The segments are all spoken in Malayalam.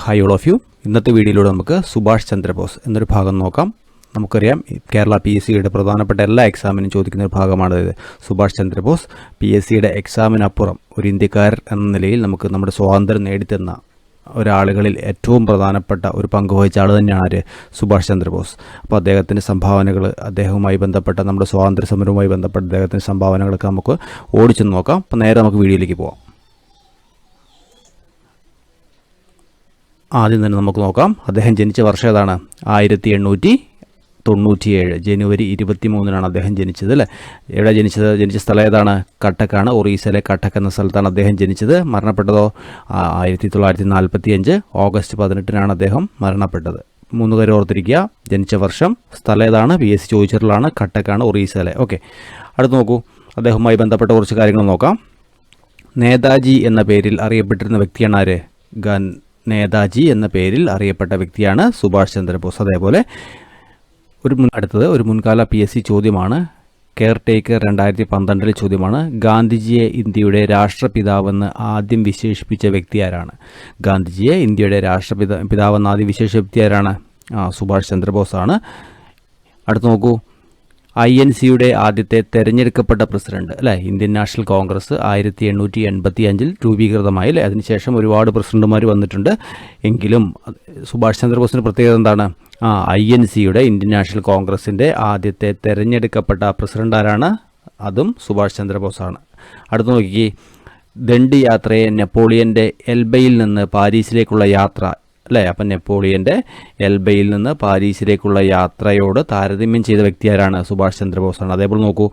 Hi all of U. ഇന്നത്തെ വീഡിയോയിലൂടെ നമുക്ക് സുഭാഷ് ചന്ദ്രബോസ് എന്നൊരു ഭാഗം നോക്കാം. നമുക്കറിയാം കേരള PSCയുടെ പ്രധാനപ്പെട്ട എല്ലാ എക്സാമിനും ചോദിക്കുന്ന ഒരു ഭാഗമാണ് ഇത്. സുഭാഷ് ചന്ദ്രബോസ് PSCയുടെ എക്സാമിനപ്പുറം ഒരു ഇന്ത്യക്കാരൻ എന്ന നിലയിൽ നമുക്ക് നമ്മുടെ സ്വാതന്ത്ര്യം നേടിത്തന്ന ഒരാളുകളിൽ ഏറ്റവും പ്രധാനപ്പെട്ട ഒരു പങ്ക് വഹിച്ച ആൾ തന്നെയാണ് ആര്? സുഭാഷ് ചന്ദ്രബോസ്. അപ്പോൾ അദ്ദേഹത്തിൻ്റെ സംഭാവനകൾ, അദ്ദേഹവുമായി ബന്ധപ്പെട്ട നമ്മുടെ സ്വാതന്ത്ര്യ സമരവുമായി ബന്ധപ്പെട്ട അദ്ദേഹത്തിൻ്റെ സംഭാവനകളൊക്കെ നമുക്ക് ഓടിച്ചു നോക്കാം. അപ്പോൾ നേരെ നമുക്ക് വീഡിയോയിലേക്ക് പോകാം. ആദ്യം തന്നെ നമുക്ക് നോക്കാം, അദ്ദേഹം ജനിച്ച വർഷം ഏതാണ്? 1897 ജനുവരി 23 അദ്ദേഹം ജനിച്ചത് അല്ലേ. എവിടെ ജനിച്ച സ്ഥലം ഏതാണ്? കട്ടക്കാണ്. ഒറീസയിലെ കട്ടക്ക് എന്ന സ്ഥലത്താണ് അദ്ദേഹം ജനിച്ചത്. മരണപ്പെട്ടതോ 1945 ഓഗസ്റ്റ് 18 അദ്ദേഹം മരണപ്പെട്ടത്. 3 കാര്യം ഓർത്തിരിക്കുക. ജനിച്ച വർഷം, സ്ഥലം ഏതാണ്? PSC ചോദിച്ചിട്ടുള്ളതാണ്. കട്ടക്കാണ്, ഒറീസയിലെ. ഓക്കെ, അടുത്ത് നോക്കൂ, അദ്ദേഹവുമായി ബന്ധപ്പെട്ട കുറച്ച് കാര്യങ്ങൾ നോക്കാം. നേതാജി എന്ന പേരിൽ അറിയപ്പെട്ടിരുന്ന വ്യക്തിയാണ് ആര്? നേതാജി എന്ന പേരിൽ അറിയപ്പെട്ട വ്യക്തിയാണ് സുഭാഷ് ചന്ദ്രബോസ്. അതേപോലെ അടുത്തത് ഒരു മുൻകാല PSC ചോദ്യമാണ്. കെയർ ടേക്കർ 2012 ചോദ്യമാണ്. ഗാന്ധിജിയെ ഇന്ത്യയുടെ രാഷ്ട്രപിതാവെന്ന് ആദ്യം വിശേഷിപ്പിച്ച വ്യക്തി ആരാണ്? ഗാന്ധിജിയെ ഇന്ത്യയുടെ രാഷ്ട്രപിതാവെന്ന് ആദ്യം വിശേഷിപ്പിച്ച വ്യക്തി ആരാണ്? സുഭാഷ് ചന്ദ്രബോസ് ആണ്. അടുത്ത് നോക്കൂ, INCയുടെ ആദ്യത്തെ തെരഞ്ഞെടുക്കപ്പെട്ട പ്രസിഡന്റ് അല്ലേ. ഇന്ത്യൻ നാഷണൽ കോൺഗ്രസ് 1885 രൂപീകൃതമായി അല്ലേ. അതിനുശേഷം ഒരുപാട് പ്രസിഡന്റുമാർ വന്നിട്ടുണ്ട്. എങ്കിലും സുഭാഷ് ചന്ദ്രബോസിൻ്റെ പ്രത്യേകത എന്താണ്? INCയുടെ ഇന്ത്യൻ നാഷണൽ കോൺഗ്രസിൻ്റെ ആദ്യത്തെ തെരഞ്ഞെടുക്കപ്പെട്ട പ്രസിഡന്റ് ആരാണ്? അതും സുഭാഷ് ചന്ദ്രബോസാണ്. അടുത്ത് നോക്കി, ദണ്ഡി യാത്രയെ നെപ്പോളിയൻ്റെ എൽബയിൽ നിന്ന് പാരീസിലേക്കുള്ള യാത്ര അല്ലേ. അപ്പം നെപ്പോളിയൻ്റെ എൽബയിൽ നിന്ന് പാരീസിലേക്കുള്ള യാത്രയോട് താരതമ്യം ചെയ്ത വ്യക്തി ആരാണ്? സുഭാഷ് ചന്ദ്രബോസാണ്. അതേപോലെ നോക്കൂ,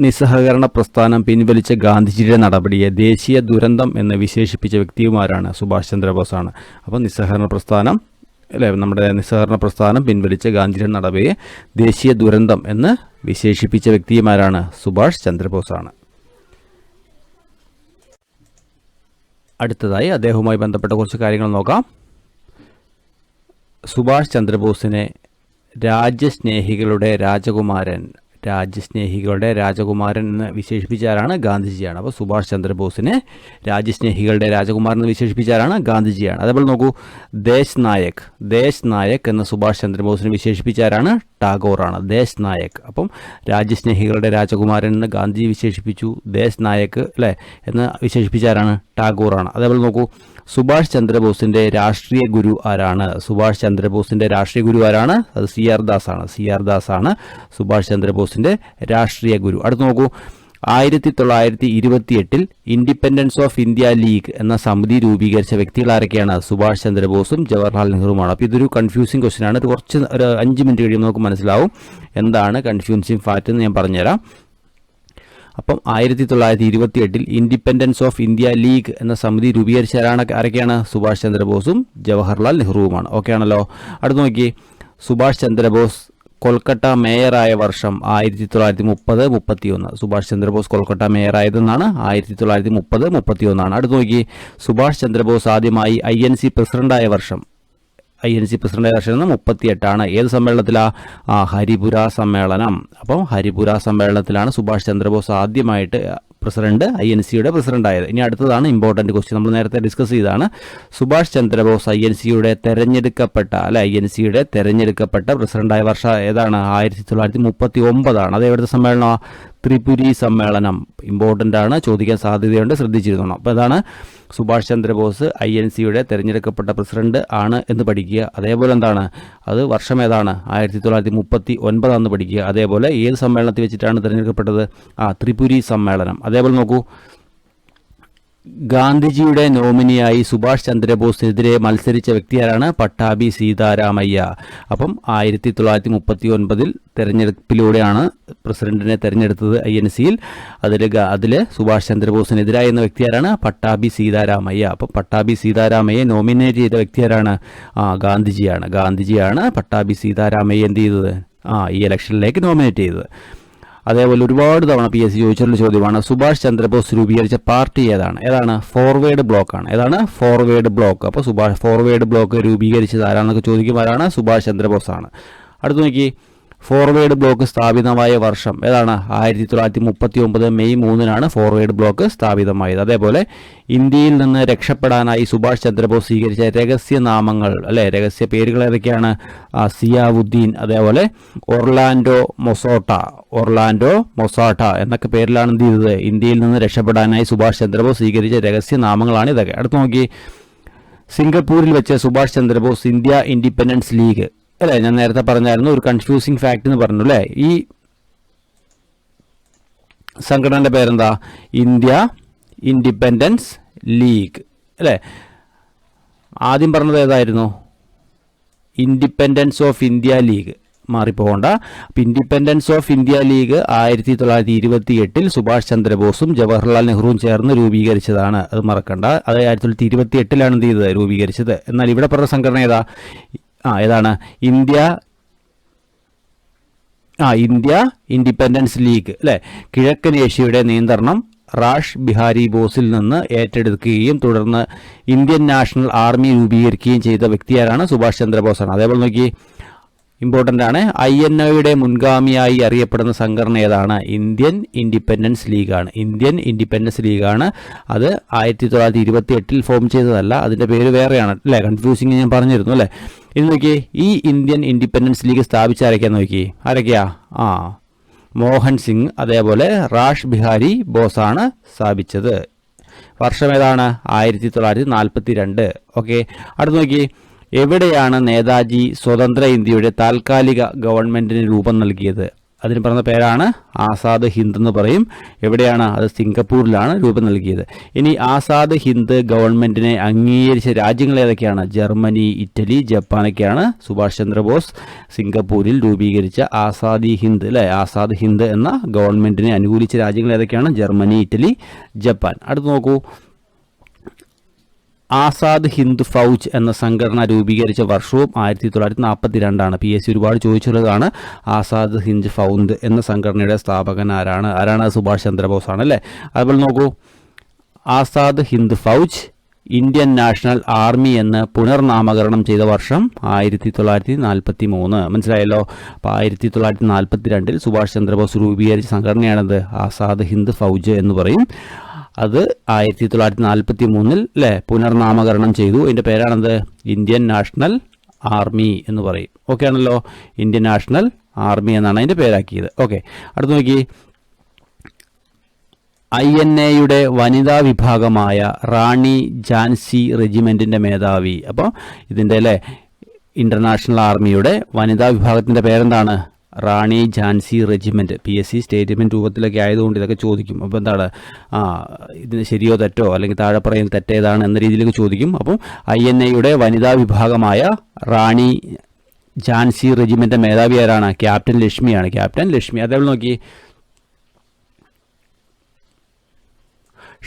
നിസ്സഹകരണ പ്രസ്ഥാനം പിൻവലിച്ച ഗാന്ധിജിയുടെ നടപടിയെ ദേശീയ ദുരന്തം എന്ന് വിശേഷിപ്പിച്ച വ്യക്തിയുമാരാണ്? സുഭാഷ് ചന്ദ്രബോസാണ്. അപ്പം നിസ്സഹകരണ പ്രസ്ഥാനം അല്ലേ, നമ്മുടെ നിസ്സഹകരണ പ്രസ്ഥാനം പിൻവലിച്ച ഗാന്ധിജിയുടെ നടപടിയെ ദേശീയ ദുരന്തം എന്ന് വിശേഷിപ്പിച്ച വ്യക്തിയുമാരാണ്? സുഭാഷ് ചന്ദ്രബോസാണ്. അടുത്തതായി അദ്ദേഹവുമായി ബന്ധപ്പെട്ട കുറച്ച് കാര്യങ്ങൾ നോക്കാം. സുഭാഷ് ചന്ദ്രബോസിനെ രാജ്യസ്നേഹികളുടെ രാജകുമാരൻ എന്ന് വിശേഷിപ്പിച്ചാരാണ്? ഗാന്ധിജിയാണ്. അപ്പോൾ സുഭാഷ് ചന്ദ്രബോസിനെ രാജ്യസ്നേഹികളുടെ രാജകുമാരൻ എന്ന് വിശേഷിപ്പിച്ചാരാണ്? ഗാന്ധിജിയാണ്. അതേപോലെ നോക്കൂ, ദേശ് നായക് എന്ന് സുഭാഷ് ചന്ദ്രബോസിനെ വിശേഷിപ്പിച്ചാരാണ്? ടാഗോറാണ്. ദേശ് നായക്. അപ്പം രാജ്യസ്നേഹികളുടെ രാജകുമാരൻ എന്ന് ഗാന്ധിജി വിശേഷിപ്പിച്ചു. ദേശ് നായക് അല്ലേ എന്ന് വിശേഷിപ്പിച്ചാരാണ്? ടാഗോറാണ്. അതേപോലെ നോക്കൂ, സുഭാഷ് ചന്ദ്രബോസിൻ്റെ രാഷ്ട്രീയ ഗുരു ആരാണ്? സുഭാഷ് ചന്ദ്രബോസിൻ്റെ രാഷ്ട്രീയ ഗുരു ആരാണ്? അത് CR ദാസ് ആണ് സുഭാഷ് ചന്ദ്രബോസിൻ്റെ രാഷ്ട്രീയ ഗുരു. അടുത്ത് നോക്കൂ, 1928 ഇൻഡിപെൻഡൻസ് ഓഫ് ഇന്ത്യ ലീഗ് എന്ന സമിതി രൂപീകരിച്ച വ്യക്തികൾ ആരൊക്കെയാണ്? സുഭാഷ് ചന്ദ്രബോസും ജവഹർലാൽ നെഹ്റുവുമാണ്. അപ്പോൾ ഇതൊരു കൺഫ്യൂസിങ് ക്വസ്റ്റ്യൻ ആണ്. ഒരു 5 മിനിറ്റ് കഴിയുമ്പോൾ നമുക്ക് മനസ്സിലാവും എന്താണ് കൺഫ്യൂസിങ് ഫാക്റ്റ് എന്ന് ഞാൻ പറഞ്ഞുതരാം. അപ്പം 1928 ഇൻഡിപെൻഡൻസ് ഓഫ് ഇന്ത്യ ലീഗ് എന്ന സമിതി രൂപീകരിച്ച ആരൊക്കെയാണ്? സുഭാഷ് ചന്ദ്രബോസും ജവഹർലാൽ നെഹ്റുവുമാണ്. ഓക്കെ ആണല്ലോ. അടുത്ത് നോക്കി, സുഭാഷ് ചന്ദ്രബോസ് കൊൽക്കത്ത മേയറായ വർഷം 1930-31. സുഭാഷ് ചന്ദ്രബോസ് കൊൽക്കത്ത മേയറായതെന്നാണ് 1930-31. അടുത്ത് നോക്കി, സുഭാഷ് ചന്ദ്രബോസ് ആദ്യമായി INC പ്രസിഡന്റായ വർഷം 38. ഏത് സമ്മേളനത്തിലാണ്? ഹരിപുര സമ്മേളനം. അപ്പം ഹരിപുര സമ്മേളനത്തിലാണ് സുഭാഷ് ചന്ദ്രബോസ് ആദ്യമായിട്ട് INCയുടെ പ്രസിഡന്റായത്. ഇനി അടുത്തതാണ് ഇമ്പോർട്ടൻറ്റ് ക്വസ്റ്റ്യൻ, നമ്മൾ നേരത്തെ ഡിസ്കസ് ചെയ്താണ്. സുഭാഷ് ചന്ദ്രബോസ് INCയുടെ തെരഞ്ഞെടുക്കപ്പെട്ട പ്രസിഡന്റായ വർഷം ഏതാണ്? 1939. അത് എവിടുത്തെ സമ്മേളനമാണ്? ത്രിപുരി സമ്മേളനം. ഇമ്പോർട്ടൻ്റ് ആണ്, ചോദിക്കാൻ സാധ്യതയുണ്ട്, ശ്രദ്ധിച്ചിരുന്നോണം. അപ്പോൾ അതാണ് സുഭാഷ് ചന്ദ്രബോസ് INCയുടെ തിരഞ്ഞെടുക്കപ്പെട്ട പ്രസിഡന്റ് ആണ് എന്ന് പഠിക്കുക. അതേപോലെ എന്താണ് അത് വർഷം ഏതാണ്? 1939 പഠിക്കുക. അതേപോലെ ഏത് സമ്മേളനത്തിൽ വെച്ചിട്ടാണ് തിരഞ്ഞെടുക്കപ്പെട്ടത്? ത്രിപുരി സമ്മേളനം. അതേപോലെ നോക്കൂ, ഗാന്ധിജിയുടെ നോമിനിയായി സുഭാഷ് ചന്ദ്രബോസിനെതിരെ മത്സരിച്ച വ്യക്തിയാരാണ്? പട്ടാഭി സീതാരാമയ്യ. അപ്പം 1939 തെരഞ്ഞെടുപ്പിലൂടെയാണ് പ്രസിഡന്റിനെ തെരഞ്ഞെടുത്തത് INCയിൽ. അതിൽ സുഭാഷ് ചന്ദ്രബോസിനെതിരായിരുന്ന വ്യക്തിയാരാണ്? പട്ടാഭി സീതാരാമയ്യ. അപ്പം പട്ടാഭി സീതാരാമയ്യെ നോമിനേറ്റ് ചെയ്ത വ്യക്തിയാരാണ്? ഗാന്ധിജിയാണ് പട്ടാഭി സീതാരാമയ്യ എന്ത് ചെയ്തത്? ഈ ഇലക്ഷനിലേക്ക് നോമിനേറ്റ് ചെയ്തത്. അതേപോലെ ഒരുപാട് തവണ PSC ചോദിച്ചിട്ടുള്ള ചോദ്യമാണ്, സുഭാഷ് ചന്ദ്രബോസ് രൂപീകരിച്ച പാർട്ടി ഏതാണ്? ഫോർവേഡ് ബ്ലോക്ക് ആണ്. ഏതാണ്? Forward block. അപ്പോൾ ഫോർവേഡ് ബ്ലോക്ക് രൂപീകരിച്ചത് ആരാണെന്നൊക്കെ ചോദിക്കുമ്പോഴാണ്? സുഭാഷ് ചന്ദ്രബോസ് ആണ്. അടുത്ത് നോക്കി, ഫോർവേഡ് ബ്ലോക്ക് സ്ഥാപിതമായ വർഷം ഏതാണ്? 1939 മെയ് 3-നാണ് ഫോർവേഡ് ബ്ലോക്ക് സ്ഥാപിതമായത്. അതേപോലെ ഇന്ത്യയിൽ നിന്ന് രക്ഷപ്പെടാനായി സുഭാഷ് ചന്ദ്രബോസ് സ്വീകരിച്ച രഹസ്യനാമങ്ങൾ അല്ലെ, രഹസ്യ പേരുകൾ ഏതൊക്കെയാണ്? സിയാവുദ്ദീൻ, അതേപോലെ ഒർലാൻഡോ മൊസാട്ട എന്നൊക്കെ പേരിലാണ് എന്ത് ചെയ്തത്? ഇന്ത്യയിൽ നിന്ന് രക്ഷപ്പെടാനായി സുഭാഷ് ചന്ദ്രബോസ് സ്വീകരിച്ച രഹസ്യനാമങ്ങളാണ് ഇതൊക്കെ. അടുത്ത് നോക്കി, സിംഗപ്പൂരിൽ വെച്ച് Subhash Chandrabose India independence league അല്ലേ, ഞാൻ നേരത്തെ പറഞ്ഞായിരുന്നു ഒരു കൺഫ്യൂസിങ് ഫാക്ട് എന്ന് പറഞ്ഞു അല്ലേ. ഈ സംഘടനയുടെ പേരെന്താ? ഇന്ത്യ ഇൻഡിപെൻഡൻസ് ലീഗ് അല്ലേ. ആദ്യം പറഞ്ഞത് ഏതായിരുന്നു? ഇൻഡിപെൻഡൻസ് ഓഫ് ഇന്ത്യ ലീഗ്, മാറിപ്പോകണ്ട. അപ്പം independence of India league 1928 Subhash ചന്ദ്രബോസും ജവഹർലാൽ നെഹ്റുവും ചേർന്ന് രൂപീകരിച്ചതാണ്. അത് മറക്കണ്ട. അത് 1928 എന്ത് ചെയ്തത്? രൂപീകരിച്ചത്. എന്നാൽ ഇവിടെ പറഞ്ഞ സംഘടന ഏതാണ്? ഇന്ത്യ ഇൻഡിപെൻഡൻസ് ലീഗ് അല്ലേ. കിഴക്കൻ ഏഷ്യയുടെ നിയന്ത്രണം റാഷ് ബിഹാരി ബോസിൽ നിന്ന് ഏറ്റെടുക്കുകയും തുടർന്ന് ഇന്ത്യൻ നാഷണൽ ആർമി രൂപീകരിക്കുകയും ചെയ്ത വ്യക്തിയാരാണ്? സുഭാഷ് ചന്ദ്രബോസാണ്. അതേപോലെ നോക്കി, ഇമ്പോർട്ടൻ്റ് ആണ്, INOയുടെ മുൻഗാമിയായി അറിയപ്പെടുന്ന സംഘടന ഏതാണ്? ഇന്ത്യൻ ഇൻഡിപെൻഡൻസ് ലീഗാണ്. ഇന്ത്യൻ ഇൻഡിപെൻഡൻസ് ലീഗാണ്. അത് 1928 ഫോം ചെയ്തതല്ല, അതിൻ്റെ പേര് വേറെയാണ് അല്ലേ. കൺഫ്യൂസിങ് ഞാൻ പറഞ്ഞിരുന്നു അല്ലേ. ഇത് നോക്കി, ഈ ഇന്ത്യൻ ഇൻഡിപെൻഡൻസ് ലീഗ് സ്ഥാപിച്ച ആരൊക്കെയാന്ന് നോക്കി. ആരൊക്കെയാ? മോഹൻ സിംഗ്, അതേപോലെ റാഷ് ബിഹാരി ബോസാണ് സ്ഥാപിച്ചത്. വർഷം ഏതാണ്? 1942. ഓക്കെ, അടുത്ത് നോക്കി, എവിടെയാണ് നേതാജി സ്വതന്ത്ര ഇന്ത്യയുടെ താൽക്കാലിക ഗവൺമെൻറ്റിന് രൂപം നൽകിയത്? അതിന് പറഞ്ഞ പേരാണ് ആസാദ് ഹിന്ദ് എന്ന് പറയും. എവിടെയാണ്? അത് സിംഗപ്പൂരിലാണ് രൂപം നൽകിയത്. ഇനി ആസാദ് ഹിന്ദ് ഗവൺമെൻറ്റിനെ അംഗീകരിച്ച രാജ്യങ്ങൾ ഏതൊക്കെയാണ്? ജർമ്മനി, ഇറ്റലി, ജപ്പാനൊക്കെയാണ് സുഭാഷ് ചന്ദ്രബോസ് സിംഗപ്പൂരിൽ രൂപീകരിച്ച ആസാദി ഹിന്ദ് അല്ലേ. ആസാദ് ഹിന്ദ് എന്ന ഗവൺമെൻറ്റിനെ അനുകൂലിച്ച രാജ്യങ്ങൾ ഏതൊക്കെയാണ്? Germany, Italy, Japan. അടുത്ത് നോക്കൂ, ആസാദ് ഹിന്ദ് ഫൗജ് എന്ന സംഘടന രൂപീകരിച്ച വർഷവും 1942. PSC ഒരുപാട് ചോദിച്ചുള്ളതാണ്. ആസാദ് ഹിന്ദ് ഫൗജ് എന്ന സംഘടനയുടെ സ്ഥാപകൻ ആരാണ്? സുഭാഷ് ചന്ദ്രബോസ് ആണ് അല്ലേ. അതുപോലെ നോക്കൂ, Azad Hind Fauj Indian national army എന്ന് പുനർനാമകരണം ചെയ്ത വർഷം 1943. മനസ്സിലായല്ലോ. അപ്പോൾ 1942 സുഭാഷ് ചന്ദ്രബോസ് രൂപീകരിച്ച സംഘടനയാണത് ആസാദ് ഹിന്ദ് ഫൗജ് എന്ന് പറയും. അത് 1943 അല്ലേ പുനർനാമകരണം ചെയ്തു. അതിൻ്റെ പേരാണത് ഇന്ത്യൻ നാഷണൽ ആർമി എന്ന് പറയും. ഓക്കെ ആണല്ലോ. ഇന്ത്യൻ നാഷണൽ ആർമി എന്നാണ് അതിൻ്റെ പേരാക്കിയത്. ഓക്കെ, അടുത്ത് നോക്കി, INAയുടെ വനിതാ വിഭാഗമായ റാണി ഝാൻസി റെജിമെൻറ്റിൻ്റെ മേധാവി. അപ്പോൾ ഇതിൻ്റെ അല്ലേ ഇൻ്റർനാഷണൽ ആർമിയുടെ വനിതാ വിഭാഗത്തിൻ്റെ പേരെന്താണ്? റാണി ഝാൻസി റെജിമെൻറ്റ്. PSC സ്റ്റേറ്റ്മെൻറ്റ് രൂപത്തിലൊക്കെ ആയതുകൊണ്ട് ഇതൊക്കെ ചോദിക്കും. അപ്പോൾ എന്താണ് ഇതിന് ശരിയോ തെറ്റോ അല്ലെങ്കിൽ താഴെ പറയുന്ന തെറ്റേതാണ് എന്ന രീതിയിലേക്ക് ചോദിക്കും. അപ്പം INAയുടെ വനിതാ വിഭാഗമായ റാണി ഝാൻസി റെജിമെൻറ്റ് മേധാവി ആരാണ്? ക്യാപ്റ്റൻ ലക്ഷ്മിയാണ്. ക്യാപ്റ്റൻ ലക്ഷ്മി. അതേപോലെ നോക്കി,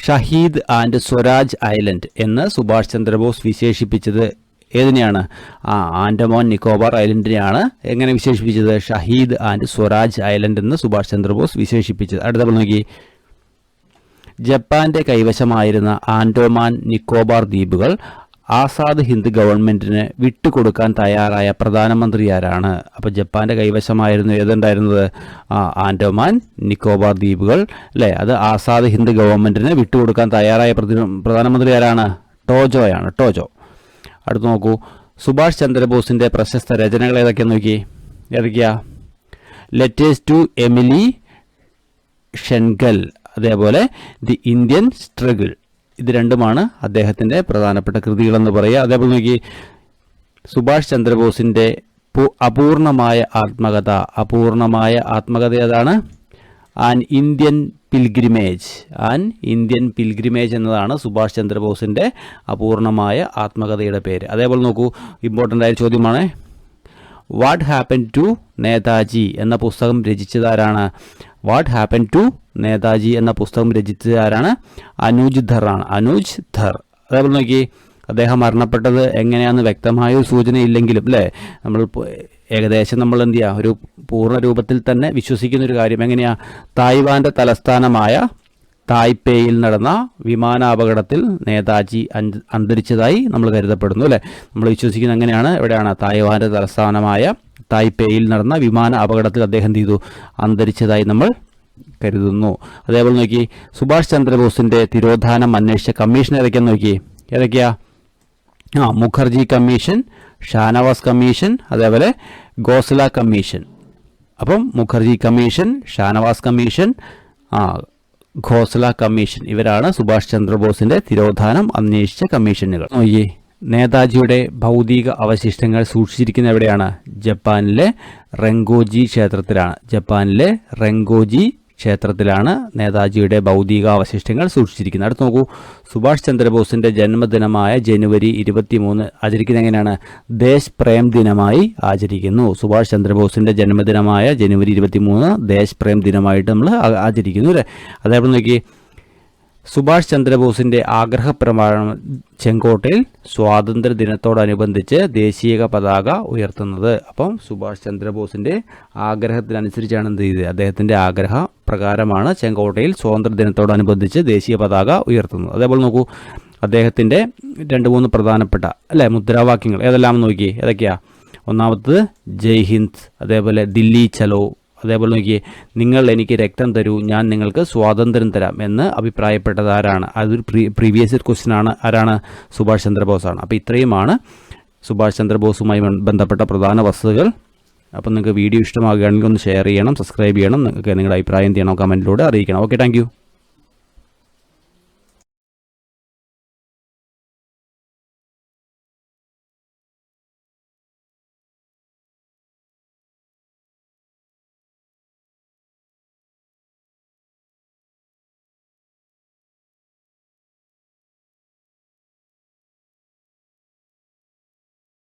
ഷഹീദ് ആൻഡ് സ്വരാജ് ഐലൻഡ് എന്ന് സുഭാഷ് ചന്ദ്രബോസ് വിശേഷിപ്പിച്ചത് ഏതിനെയാണ്? ആൻഡമാൻ നിക്കോബാർ ഐലൻഡിനെയാണ് എങ്ങനെ വിശേഷിപ്പിച്ചത്? ഷഹീദ് ആൻഡ് സ്വരാജ് ഐലൻഡ് എന്ന് സുഭാഷ് ചന്ദ്രബോസ് വിശേഷിപ്പിച്ചത്. അടുത്ത നോക്കി, ജപ്പാന്റെ കൈവശമായിരുന്ന ആൻഡമാൻ നിക്കോബാർ ദ്വീപുകൾ ആസാദ് ഹിന്ദ് ഗവൺമെൻറ്റിന് വിട്ടുകൊടുക്കാൻ തയ്യാറായ പ്രധാനമന്ത്രി ആരാണ്? അപ്പോൾ ജപ്പാന്റെ കൈവശമായിരുന്നു ഏതുണ്ടായിരുന്നത്? ആൻഡമാൻ നിക്കോബാർ ദ്വീപുകൾ അല്ലേ. അത് ആസാദ് ഹിന്ദ് ഗവൺമെൻറ്റിന് വിട്ടുകൊടുക്കാൻ തയ്യാറായ പ്രധാനമന്ത്രി ആരാണ്? ടോജോയാണ്. ടോജോ. അടുത്ത് നോക്കൂ, സുഭാഷ് ചന്ദ്രബോസിൻ്റെ പ്രശസ്ത രചനകൾ ഏതൊക്കെയാ? ലെറ്റേഴ്സ് ടു എമിലി ഷെൻഗൽ, അതേപോലെ ദി ഇന്ത്യൻ സ്ട്രഗിൾ. ഇത് രണ്ടുമാണ് അദ്ദേഹത്തിൻ്റെ പ്രധാനപ്പെട്ട കൃതികളെന്ന് പറയുക. അതേപോലെ നോക്കി, സുഭാഷ് ചന്ദ്രബോസിൻ്റെ അപൂർണമായ ആത്മകഥ ഏതാണ്? ആൻ ഇന്ത്യൻ പിൽഗ്രിമേജ് എന്നതാണ് സുഭാഷ് ചന്ദ്രബോസിൻ്റെ അപൂർണമായ ആത്മകഥയുടെ പേര്. അതേപോലെ നോക്കൂ, ഇമ്പോർട്ടൻ്റ് ആയ ചോദ്യമാണ്, വാട്ട് ഹാപ്പൻ ടു നേതാജി എന്ന പുസ്തകം രചിച്ചതാരാണ്? അനൂജ് ധർ. അതേപോലെ നോക്കി, അദ്ദേഹം മരണപ്പെട്ടത് എങ്ങനെയാണെന്ന് വ്യക്തമായ ഒരു സൂചനയില്ലെങ്കിലും അല്ലേ നമ്മൾ ഏകദേശം നമ്മൾ എന്ത് ചെയ്യുക, ഒരു പൂർണ്ണ രൂപത്തിൽ തന്നെ വിശ്വസിക്കുന്ന ഒരു കാര്യം എങ്ങനെയാണ്? തായ്വാൻ്റെ തലസ്ഥാനമായ തായ്പേയിൽ നടന്ന വിമാനാപകടത്തിൽ നേതാജി അന്തരിച്ചതായി നമ്മൾ കരുതപ്പെടുന്നു അല്ലേ. നമ്മൾ വിശ്വസിക്കുന്നത് എങ്ങനെയാണ്? എവിടെയാണ്? തായ്വാൻ്റെ തലസ്ഥാനമായ തായ്പേയിൽ നടന്ന വിമാന അപകടത്തിൽ അദ്ദേഹം എന്ത് ചെയ്തു, അന്തരിച്ചതായി നമ്മൾ കരുതുന്നു. അതേപോലെ നോക്കി, സുഭാഷ് ചന്ദ്രബോസിന്റെ തിരോധാനം അന്വേഷിച്ച കമ്മീഷൻ ഏതൊക്കെയാന്ന് നോക്കി. ഏതൊക്കെയാ? മുഖർജി കമ്മീഷൻ, ഷാനവാസ് കമ്മീഷൻ, അതേപോലെ ഖോസ്ല കമ്മീഷൻ. അപ്പം Mukherjee commission, Shanavas commission, Khosla commission, ഇവരാണ് സുഭാഷ് ചന്ദ്രബോസിന്റെ തിരോധാനം അന്വേഷിച്ച കമ്മീഷനുകൾ. നോക്കിയേ, നേതാജിയുടെ ഭൗതിക അവശിഷ്ടങ്ങൾ സൂക്ഷിച്ചിരിക്കുന്ന എവിടെയാണ്? ജപ്പാനിലെ റെങ്കോജി ക്ഷേത്രത്തിലാണ്. ജപ്പാനിലെ റെങ്കോജി ക്ഷേത്രത്തിലാണ് നേതാജിയുടെ ഭൗതികാവശിഷ്ടങ്ങൾ സൂക്ഷിച്ചിരിക്കുന്നത്. അടുത്ത് നോക്കൂ, സുഭാഷ് ചന്ദ്രബോസിന്റെ ജന്മദിനമായ ജനുവരി 23 ആചരിക്കുന്നത് എങ്ങനെയാണ്? ദേശ് പ്രേം ദിനമായി ആചരിക്കുന്നു. സുഭാഷ് ചന്ദ്രബോസിന്റെ ജന്മദിനമായ ജനുവരി 23 ദേശ് പ്രേം ദിനമായിട്ട് നമ്മൾ ആചരിക്കുന്നു അല്ലേ. അതേപോലെ നോക്കി, സുഭാഷ് ചന്ദ്രബോസിന്റെ ആഗ്രഹപ്രമാണം ചെങ്കോട്ടയിൽ സ്വാതന്ത്ര്യ ദിനത്തോടനുബന്ധിച്ച് ദേശീയ പതാക ഉയർത്തുന്നത്. അപ്പം സുഭാഷ് ചന്ദ്രബോസിന്റെ ആഗ്രഹത്തിനനുസരിച്ചാണ് എന്ത് ചെയ്തത്? അദ്ദേഹത്തിന്റെ ആഗ്രഹ പ്രകാരമാണ് ചെങ്കോട്ടയിൽ സ്വാതന്ത്ര്യ ദിനത്തോടനുബന്ധിച്ച് ദേശീയ പതാക ഉയർത്തുന്നത്. അതേപോലെ നോക്കൂ, അദ്ദേഹത്തിന്റെ 2-3 പ്രധാനപ്പെട്ട മുദ്രാവാക്യങ്ങൾ ഏതെല്ലാം നോക്കി. ഏതൊക്കെയാ? ഒന്നാമത്തത് ജയ് ഹിന്ദ്, അതേപോലെ ദില്ലി ചലോ, അതേപോലെ നോക്കിയേ, നിങ്ങൾ എനിക്ക് രക്തം തരൂ, ഞാൻ നിങ്ങൾക്ക് സ്വാതന്ത്ര്യം തരാം എന്ന് അഭിപ്രായപ്പെട്ടത് ആരാണ്? അതൊരു പ്രീവിയസ് ക്വസ്റ്റ്യൻ ആണ്. ആരാണ്? സുഭാഷ് ചന്ദ്രബോസാണ്. അപ്പോൾ ഇത്രയുമാണ് സുഭാഷ് ചന്ദ്രബോസുമായി ബന്ധപ്പെട്ട പ്രധാന വസ്തുതകൾ. അപ്പം നിങ്ങൾക്ക് വീഡിയോ ഇഷ്ടമാകുകയാണെങ്കിൽ ഒന്ന് ഷെയർ ചെയ്യണം, സബ്സ്ക്രൈബ് ചെയ്യണം, നിങ്ങൾക്ക് നിങ്ങളുടെ അഭിപ്രായം ചെയ്യണം, കമൻറ്റിലൂടെ അറിയിക്കണം. Okay, thank